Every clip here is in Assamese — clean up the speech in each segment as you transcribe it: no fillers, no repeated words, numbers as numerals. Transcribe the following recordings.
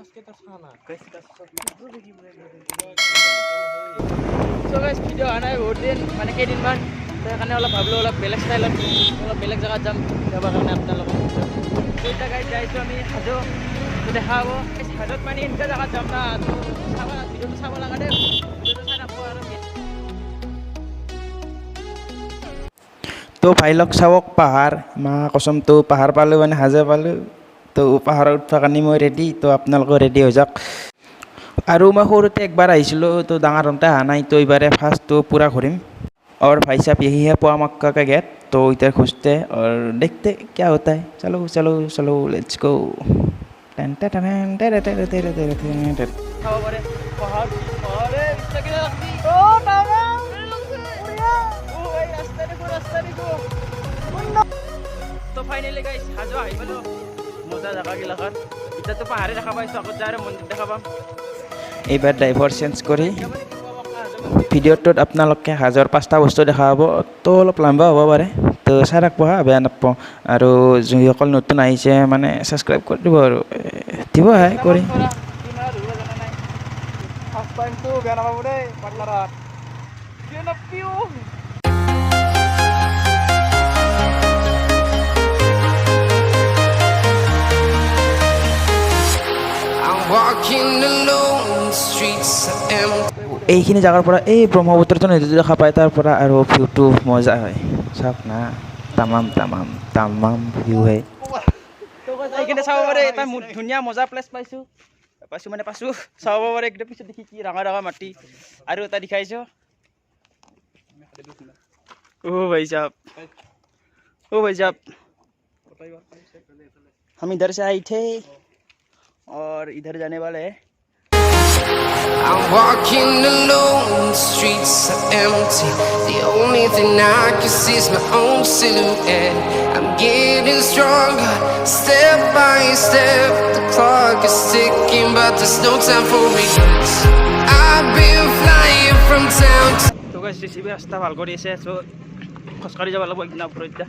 So guys, video ana বহুত দিন মানে কেইদিনমান তো সেইকাৰণে অলপ ভাবিলোঁ অলপ বেলেগ ষ্টাইলত অলপ বেলেগ জেগাত যাম যাবৰ কাৰণে আপোনালোকক দুইটা গাড়ীত যাইছোঁ আমি হাজো তো দেখা হ'ব হাজোত মানে এনেকুৱা জেগাত যাম না তো চাব ভিডিঅ'টো চাব লগা দেই ভিডিঅ'টো চাই নাপাব আৰু তো ভাই লগ চাওক পাহাৰ মা কচম তো পাহাৰ পালোঁ মানে হাজো পালোঁ তো পাহাৰত উঠবা কাৰণে মই ৰেডি তো আপোনালোকো ৰেডি হৈ যাওক আৰু মই সৰুতে একবাৰ আহিছিলোঁ তো ডাঙৰ হওঁতে অহা নাই তো এইবাৰে ফাৰ্ষ্ট তো পূৰা ঘূৰিম और भाई साहब यही है पोआ मक्का का गेट तो इधर घुसते और देखते क्या होता है चलो चलो चलो लेट्स गो তো ফাইনেলি গাইস হাজো আহি পালো মজা জায়গা গিলাখান এটা তো পাহাড়ে দেখা পাইছো আগত যায় মন্দির দেখা পাম এইবাৰ ডাইভাৰ চেঞ্জ কৰি ভিডিঅ'টোত আপোনালোকে 1005টা বস্তু দেখা পাব তো অলপ লম্বা হ'ব পাৰে তো চাই ৰাখিব হা বেয়া নাপাওঁ আৰু যিসকল নতুন আহিছে মানে ছাবস্ক্ৰাইব কৰি দিব আৰু দিব হে কৰি এইখিনি জেগাৰ পৰা এই ব্ৰহ্মপুত্ৰটো নদীটো দেখা পায় তাৰ পৰা আৰু ভিউটো মজা হয় চাওক না তামাম তামাম তামাম ভিউ হয় এইখিনি চাব পাৰে এটা ধুনীয়া মজা প্লেচ পাইছোঁ চাব পাৰে একদম পিছত দেখি কি ডাঙৰ ডাঙৰ মাটি আৰু এটা দেখাইছোঁ ओ भाई साहब हम इधर से आए थे और इधर जाने वाले हैं I'm walking alone, the streets are empty. The only thing I can see is my own silhouette. I'm getting stronger, step by step. The clock is ticking, but there's no time for regrets. I've been flying from town to तो guys JCB रास्ता ভাল কৰি আছে so খোজকাঢ়ি যাব লাগিব একদম ওপৰত এতিয়া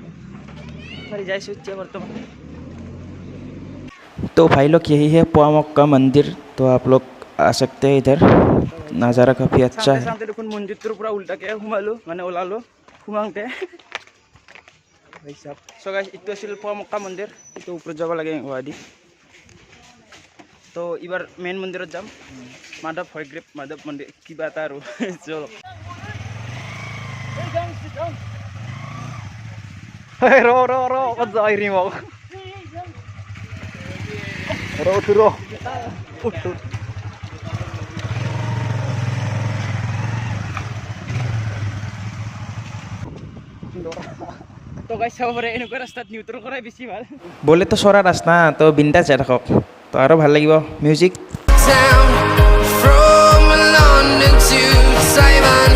খোজকাঢ়ি যাইছোঁ এতিয়া বৰ্তমান तो भाई लोग यही है पोआ मक्का मंदिर तो आप लोग आ सकते हैं इधर नज़ारा काफ़ी अच्छा है सामने देखो মন্দিৰটোৰ পৰা উল্টাকে সোমালো মানে ওলালো সোমাওঁতে ভাই সাহেব সো গাইস ইটো আছিল পোৱা মক্কা মন্দিৰ ইটো ওপৰত যাব লাগে গুৱাহাটী তো এবাৰ মেইন মন্দিৰত যাম মাধৱ হয়গ্ৰীৱ মাধৱ মন্দিৰ কিবা এটা আৰু চল ro ক'ত যাই ৰিমক ro तो गाइस চাব পাৰে এনেকুৱা ৰাস্তাত নিউট্ৰেল কৰাই বেছি ভাল बोले तो सोरा रास्ता तो बिंदा जाए रखो तो और ভাল লাগিব music town. From London to Taiwan,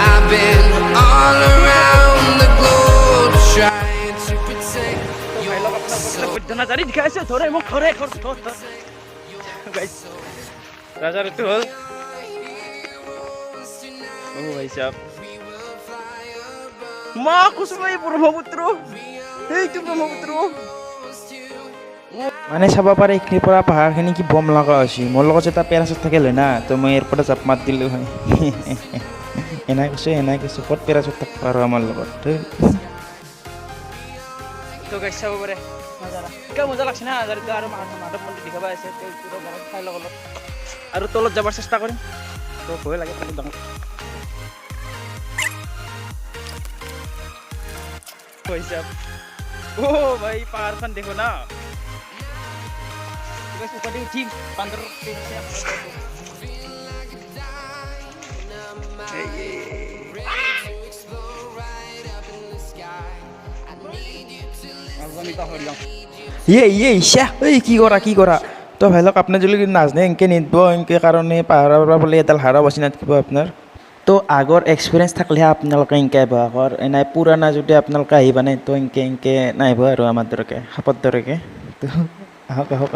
I've been all around the globe trying to protect your soul. বুদ্ধনা জাৰি দেখাইছে ধৰে মোক ধৰে গাইস ৰাজাৰ তো হল ও ভাই সাহেব মা কুসুমাই ব্ৰহ্মপুত্ৰ এইটো ব্ৰহ্মপুত্ৰ মানে চাব পাৰে এইখিনিৰ পৰা পাহাৰখিনি কি বম লগা হৈছে মোৰ লগত এটা পেৰাচুট থাকিলে না তো মই ইয়াৰ পৰা জাপ মাত দিলোঁ হয় এনাই কৈছোঁ ক'ত পেৰাচুট থাকিব আৰু আমাৰ লগত তো গাইস চাব পাৰে মজা লাগছে না আৰু মাধৱ মন্দিৰ দেখাব আছে ঠাই লগত আৰু তলত যাবৰ চেষ্টা কৰিম তো ভয় লাগে বহুত ডাঙৰ পইচা ও ভাই পাহাৰখন দেখো না guys upadi uji panter ये इशा কি কৰা তো ভাই লোক আপুনি যদি নাজানে এনেকৈ নিদিব এনেকৈ কাৰণে পাহাৰৰ পৰা বোলে এডাল হাৰা বাচি নাথাকিব আপোনাৰ তো আগৰ এক্সপিৰিয়েঞ্চ থাকিলেহে আপোনালোকে এনেকৈ আহিব আগৰ এনাই পুৰণা যদি আপোনালোকে আহিব নাই তো এনেকৈ নাহিব আৰু আমাৰ দৰেকৈ সাপৰ দৰেকৈ তো আহক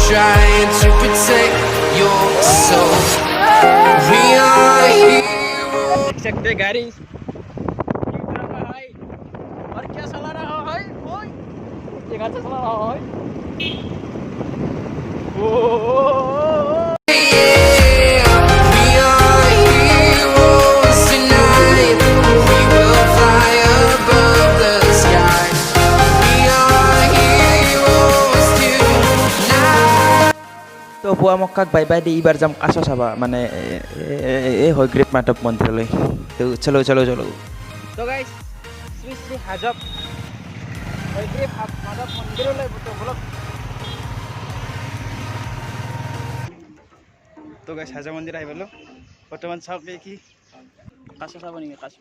Trying to protect your soul. We are heroes. सकते गाड़ी और क्या चला रहा है ओए ये गाड़ी चला रहा है ओ তো পুৱা মোক কাক বাই বাই দি এইবাৰ যাম কাছ চাবা মানে এই হয়গ্ৰীৱ মাধৱ মন্দিৰলৈ তো চলো চলো চলো তো গাইছ শ্ৰী শ্ৰী হাজব হয়গ্ৰীৱ মাধৱ মন্দিৰলৈ বলক। তো গাইছ হাজো মন্দিৰ আহি পালোঁ বৰ্তমান চাওক কি কাছ চাব নেকি কাছ।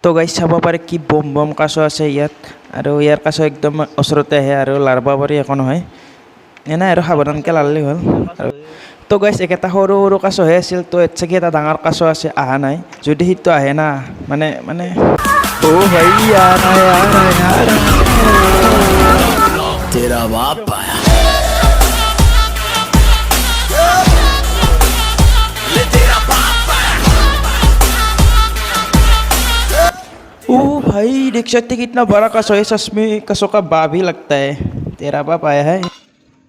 তো গাইছ চাব পাৰে কি বম বম কাছ আছে ইয়াত আৰু ইয়াৰ কাছ একদম ওচৰতে আহে আৰু লাৰিব পাৰি একো নহয় এনে আৰু সাৱধানকৈ লাৰিলেই হ'ল। তো গাইছ একেটা সৰু সৰু কাছহে আছিল তো ইয়াত চাগে এটা ডাঙৰ কাছ আছে অহা নাই যদি সেইটো আহে না মানে অ' ভাই तेरा बाप आया ओ भाई देख सकते कितना बड़ा कसो है सच में कसो का बा भी लगता है तेरा बाप आया है।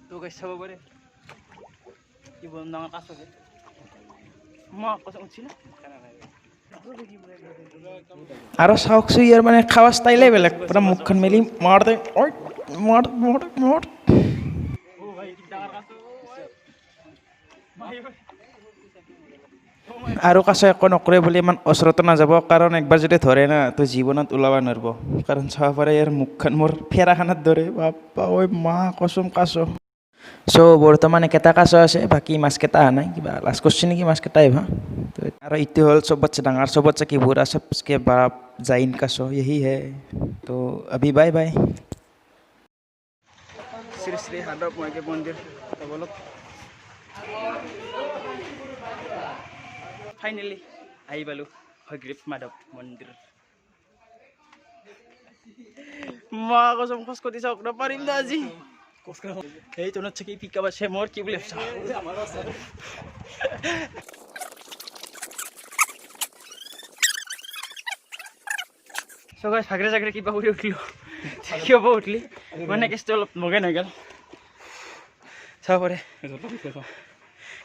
তো গাইছ চাব পাৰে কি বম ডাঙৰ কাছ আছে মই কৈছে উঠছি না আৰু চাওকচোন ইয়াৰ মানে খাৱা ষ্টাইলে বেলেগ পুৰা মুখখন মেলি মাৰ দে মাৰ আৰু কাছ একো নকৰে বুলি ইমান ওচৰতো নাযাব কাৰণ একবাৰ যদি ধৰে না তো জীৱনত ওলাব নোৱাৰিব কাৰণ চাব পাৰে ইয়াৰ মুখখন মোৰ ফেৰাখানাত ধৰে বাপ্পা ঐ মা কচম কাছ। চ' বৰ্তমান একেটা কাছ আছে বাকী মাছকেইটা অহা নাই কিবা লাজ কৰিছে নেকি মাছকেইটা আহিবা তো আৰু এইটো হ'ল চবতছে ডাঙৰ চবতছে কি বুঢ়া সবচকে बड़ा জাইন কাছ यही है তো अभी बाय बाय। শ্ৰী শ্ৰী হাজব মহাদেৱ মন্দিৰ বলক ফাইনেলি আহি পালোঁ হয়গ্ৰীৱ মাধৱ মন্দিৰ। মা কচম খোজ কৰি চাওক নাপাৰিম না আজি এই তনত চাকি পিকাব আছে মোৰ কি বুলি ভাবছা গাইছ ভাগৰে জাগৰে কিবা কৰি উঠিলোঁ কিয় উঠলি মানে কেছটো অলপ মগে হৈ গ'ল চাব পাৰে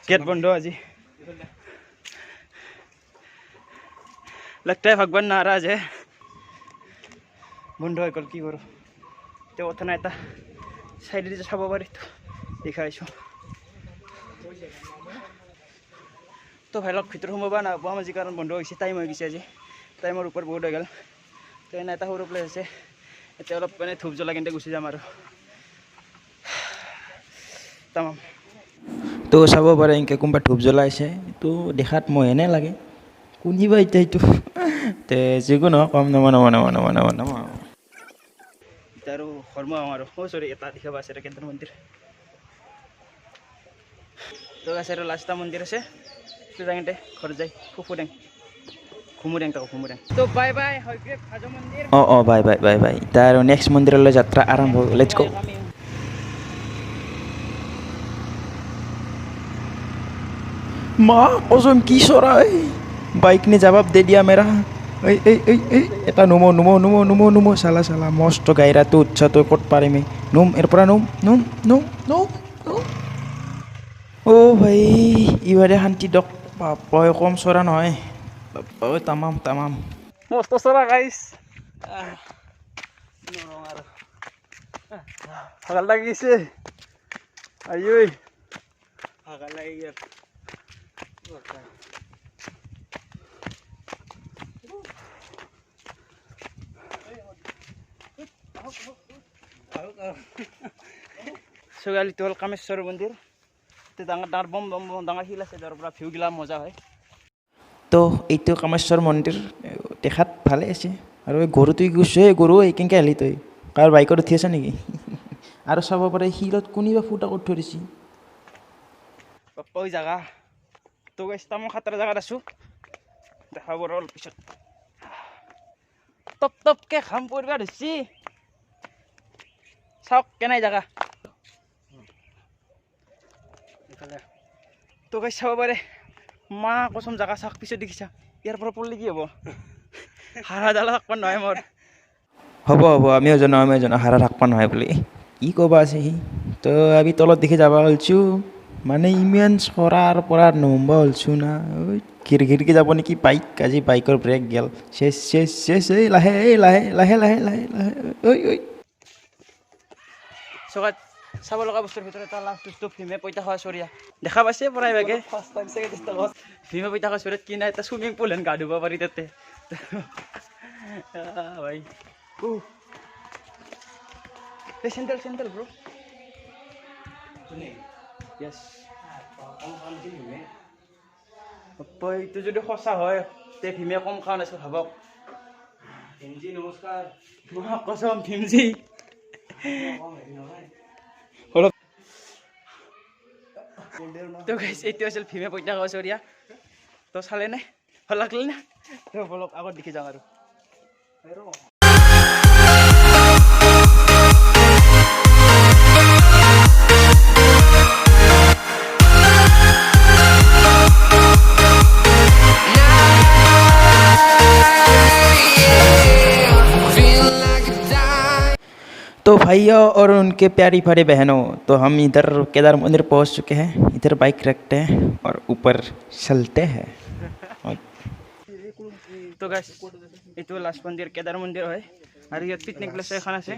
গেট বন্ধ আজি लगता है भगवान नाराज है বন্ধ হৈ গ'ল কি কৰোঁ তেওঁ কথা নাই এটা চাইডেদি চাব পাৰি দেখাইছোঁ তো ভাই লগ ভিতৰত সোমাব নাপাম আজি কাৰণ বন্ধ হৈছে টাইম হৈ গৈছে আজি টাইমৰ ওপৰত বহুত হৈ গ'ল তো এনে এটা সৰু প্লেচ আছে এতিয়া অলপ মানে ধূপ জ্বলাই কিনে গুচি যাম আৰু তামাম। তো চাব পাৰে এনেকৈ কোনোবা ধূপ জ্বলাইছে তো দেখাত মই এনে লাগে কোনিবা এতিয়া এইটো তে যিকোনো কম নম এতিয়া আৰু কৰ্ম আৰু চৰি এটা দেখাব আছে কেন্দ্ৰ মন্দিৰ তো আছে আৰু লাষ্ট মন্দিৰ আছে যাওঁতে ঘৰত যাই ঘুমুৰেং তো বাই বাই হয়গ্ৰীৱ হাজো মন্দিৰ অঁ বাই বাই বাই বাই এতিয়া আৰু নেক্সট মন্দিৰলৈ যাত্ৰা আৰম্ভ লেটছ গো। মা কচম কি চৰাই বাইক ने जवाब दे दिया मेरा এটা নুমো চালা মস্ত গাইৰাটো উৎসাহ তই ক'ত পাৰিমে নুম এৰ পৰা নুম অ' ভাই ইবাৰে শান্তি দক বাপ্পাই কম চৰা নহয় বাপ্পাই তামাম মস্ত চৰা গাইছ ভাগৰ লাগিছে আইঐ ভাগৰ লাগি গ'ল চগালিটো হ'ল কামেশ্বৰ মন্দিৰ ডাঙৰ বম ডাঙৰ শিল আছে তাৰ পৰা ভিউগিলা মজা হয় তো এইটো কামেশ্বৰ মন্দিৰ দেখাত ভালে আছে আৰু এই গৰুটো গৈছে গৰু কেনেকৈ আহিলি তই কাৰ বাইকত উঠি আছে নেকি আৰু চাব পাৰে শিলত কোনোবা ফুটা কৰি থৈ দিছে বাপ্পা ঐ জাগা তো গাইছ মই খাতৰা জাগাত আছোঁ দেখাব অলপ পিছত টপকে ঘাম পৰিব ধৰিছি চাওক কেনাই জাগা তো গাইছ চাব পাৰে মা কচম জাগা চাওক পিছত দেখিছা ইয়াৰ পৰা পঢ়লে কি হ'ব হাৰা জালা থাকব নহয় মোৰ হ'ব আমিও জানো হাৰা থাকব নহয় বুলি কি ক'বা আছে সি তো আমি তলত দেখি যাব ওলছোঁ মানে ইমান চৰাৰ পৰা নমবা ওলছোঁ না ঘিৰঘিৰকৈ যাব নেকি বাইক আজি বাইকৰ ব্ৰেক গেল চেচ লাহে ঐ চকাত চাব লগা বস্তুৰ ভিতৰত এটা লাষ্ট বস্তু ভীমে পইতা খোৱা চৰিয়া দেখা পাইছে প্ৰায়ভাগে ভীমে পইতা খোৱা চৰিয়াত কি নাই এটা চুইমিং পুল হেন গা ধুব পাৰি তাতে ভাই চেণ্টেল ব্ৰ য়েছ এইটো যদি সঁচা হয় তে ভীমে কম খোৱা নাছিল ভাবক ভীমজি নমস্কাৰ কচম ভীমজি অলপ তো গাইছ এইটো আছিল ভীমে পইতা খোৱা চৰিয়া তো চালে নে ভাল লাগিল না তো বলক আগত দেখি যাওঁ আৰু तो भाइयों और उनके प्यारी प्यारी बहनों, तो हम इधर केदार मंदिर पहुंच चुके हैं। इधर बाइक रखते हैं और ऊपर चलते हैं। তো গাইছ এইটো লাষ্ট মন্দিৰ কেদাৰ মন্দিৰ হয় আৰু ইয়াত পিকনিক প্লেচ এখন আছে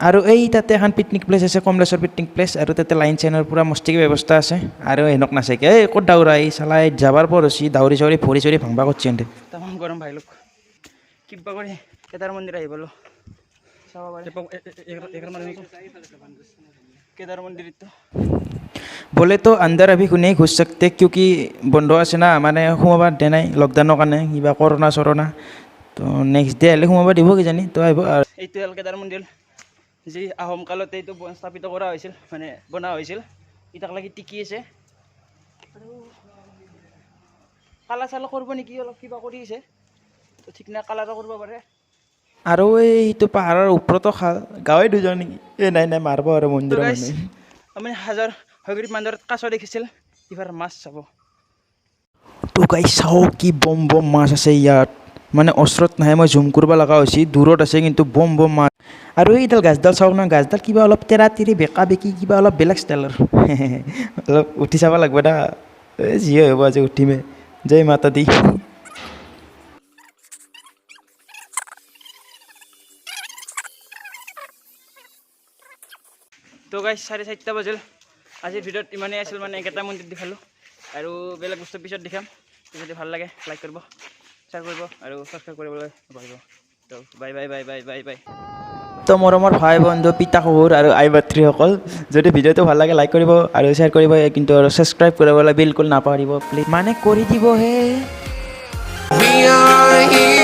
আৰু এই তাতে এখন পিকনিক প্লেচ আছে কমলেশ্বৰ পিকনিক প্লেচ আৰু তাতে লাইন চাইনৰ পূৰা মস্তিকে ব্যৱস্থা আছে আৰু এনেক নাচাকে এই ক'ত দাউৰা এই চালাই যাবাৰ পৰছি দাউৰি চাউৰি ভৰি চৰি ভাঙবা কৰছি এন্তে তামাম গৰম ভাই লোক কিবা কৰি কেদাৰ মন্দিৰ আহি পালো চাব পাৰে केदार मंदिर तो बोले तो अंदर अभी नहीं घुस सकते क्योंकि बंद আছে না মানে সোমাব দে নাই লকডাউনৰ কাৰণে কিবা কৰোনা সৰোনা তো নেক্সট ডে হলে সোমাব দিব কি জানি তো আহিব আৰু এইটো হ'ল কেদাৰ মন্দিৰ যি আহোম কালতে এইটো স্থাপিত কৰা হৈছিল মানে বনা হৈছিল ইটাক লাগি টিকি আছে আৰু কালা চালা কৰিব নেকি অলপ কিবা কৰি আছে তো ঠিক না কালাৰো কৰিব পাৰে আৰু এইটো পাহাৰৰ ওপৰতো খাল গাঁৱে দুজন নেকি এই নাই মাৰিব আৰু মন্দিৰ মানে আমি হাজাৰ হয়গ্ৰীব মন্দিৰত কাছ দেখিছিল ইবাৰ মাছ চাব তো গাইছ চাও কি বম বম মাছ আছে ইয়াত মানে ওচৰত নাহে মই জুম কৰিব লগা হৈছে দূৰত আছে কিন্তু বম বম মাছ আৰু এইডাল গাছডাল চাওক না গাছডাল কিবা অলপ তেৰা তেৰি বেকা বেকি কিবা অলপ বেলেগ ষ্টাইলৰ অলপ উঠি চাব লাগিব দা যি হ'ব আজি উঠিমে জয় মাতা দি তো গাইছ 4:30 বাজিল আজিৰ ভিডিঅ'ত ইমানেই আছিল মানে একেটা মন্দিৰ দেখালোঁ আৰু বেলেগ বস্তু পিছত দেখাম যদি ভাল লাগে লাইক কৰিব শ্বেয়াৰ কৰিব আৰু সাবস্ক্ৰাইব কৰিবলৈ নাপাহৰিব তো bye bye bye bye bye bye তো মৰমৰ ভাই বন্ধু পিতা শহুৰ আৰু আই ভাতৃসকল যদি ভিডিঅ'টো ভাল লাগে লাইক কৰিব আৰু শ্বেয়াৰ কৰিব কিন্তু আৰু ছাবস্ক্ৰাইব কৰিবলৈ বিলকুল নাপাহৰিব প্লিজ মানে কৰি দিব হে We are here.